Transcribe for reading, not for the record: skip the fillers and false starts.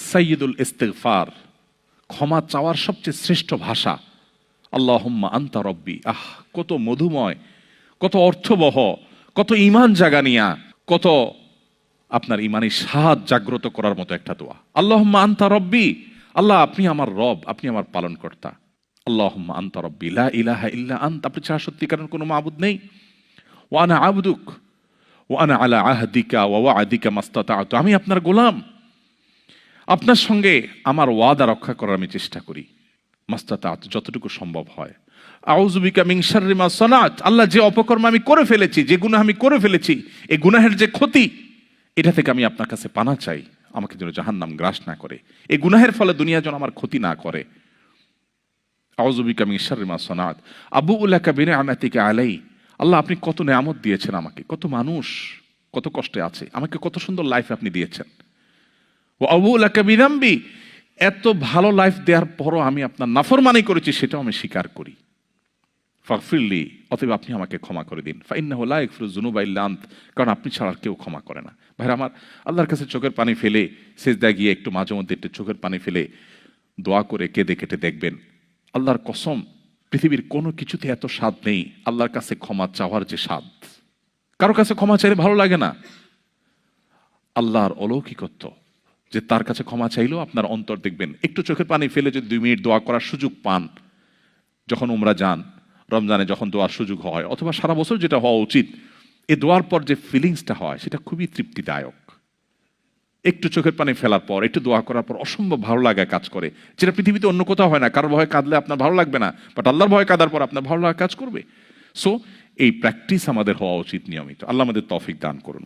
সাইয়্যিদুল ইস্তিগফার, ক্ষমা চাওয়ার সবচেয়ে শ্রেষ্ঠ ভাষা। আল্লাহুম্মা আনতা রব্বি। কত মধুময়, কত অর্থবহ, কত ঈমান জাগানিয়া, কত আপনার ঈমানি স্বাদ জাগ্রত করার মতো একটা দোয়া। আল্লাহুম্মা আনতা রব্বি, আল্লাহ আপনি আমার রব, আপনি আমার পালনকর্তা। আল্লাহুম্মা আনতা রব্বি লা ইলাহা ইল্লা আনতা, আপনি ছাড়া সত্যিকারের কোনো মাবুদ নেই। ওয়া আনা আবদুক ওয়া আনা আলা আহদিকা ওয়া ওয়া'দিকা মাস্তাতা'তু, আমি আপনার গোলাম, আপনার সঙ্গে আমার ওয়াদা রক্ষা করার আমি চেষ্টা করি, মাস্তাতা'তু, যতটুকু সম্ভব হয়। আউযু বিকা মিন শাররি মা সানাত, আল্লাহ যে অপকর্ম আমি করে ফেলেছি, যে গুনাহ আমি করে ফেলেছি, এই গুনাহের যে ক্ষতি, এটা থেকে আমি আপনার কাছে পানা চাই, আমাকে যেন জাহান্নাম গ্রাস না করে, এই গুনাহের ফলে দুনিয়া যেন আমার ক্ষতি না করে। আউযু বিকা মিন শাররি মা সানাত আবুউ লাকা বিনি'মাতিকা আলাই, আল্লাহ আপনি কত নেয়ামত দিয়েছেন আমাকে, কত মানুষ কত কষ্টে আছে, আমাকে কত সুন্দর লাইফ আপনি দিয়েছেন। ওয়া আবুউ লাকা বিযামবি, এত ভালো লাইফ দেওয়ার পরও আমি আপনার নাফরমানি করেছি, সেটাও আমি স্বীকার করি। ফাগফিরলি, অতএব আপনি আমাকে ক্ষমা করে দিন। ফাইন্নাহু লা ইয়াগফিরুয যুনুবা ইল্লা আনত, কারণ আপনি ছাড়া আর কেউ ক্ষমা করে না। ভাইরা আমার, আল্লাহর কাছে চোখের পানি ফেলে সিজদায় গিয়ে একটু মাঝে মধ্যে একটু চোখের পানি ফেলে দোয়া করে কেঁদে কেটে দেখবেন, আল্লাহর কসম পৃথিবীর কোনো কিছুতে এত স্বাদ নেই আল্লাহর কাছে ক্ষমা চাওয়ার যে স্বাদ। কারো কাছে ক্ষমা চাইলে ভালো লাগে না। আল্লাহর অলৌকিকত্ব যে তার কাছে ক্ষমা চাইলেও আপনার অন্তর দেখবেন, একটু চোখের পানি ফেলে যদি 2 মিনিট দোয়া করার সুযোগ পান, যখন উমরা যান, রমজানে যখন দোয়ার সুযোগ হয়, অথবা সারা বছর যেটা হওয়া উচিত, এই দোয়ার পর যে ফিলিংসটা হয় সেটা খুবই তৃপ্তিদায়ক। একটু চোখের পানি ফেলার পর, একটু দোয়া করার পর অসম্ভব ভালো লাগা কাজ করে, যেটা পৃথিবীতে অন্য কোথাও হয় না। কারোর ভয়ে কাঁদলে আপনার ভালো লাগবে না, বাট আল্লাহর ভয়ে কাঁদার পর আপনার ভালো লাগা কাজ করবে। সো এই প্র্যাকটিস আমাদের হওয়া উচিত নিয়মিত। আল্লাহ আমাদের তৌফিক দান করুন।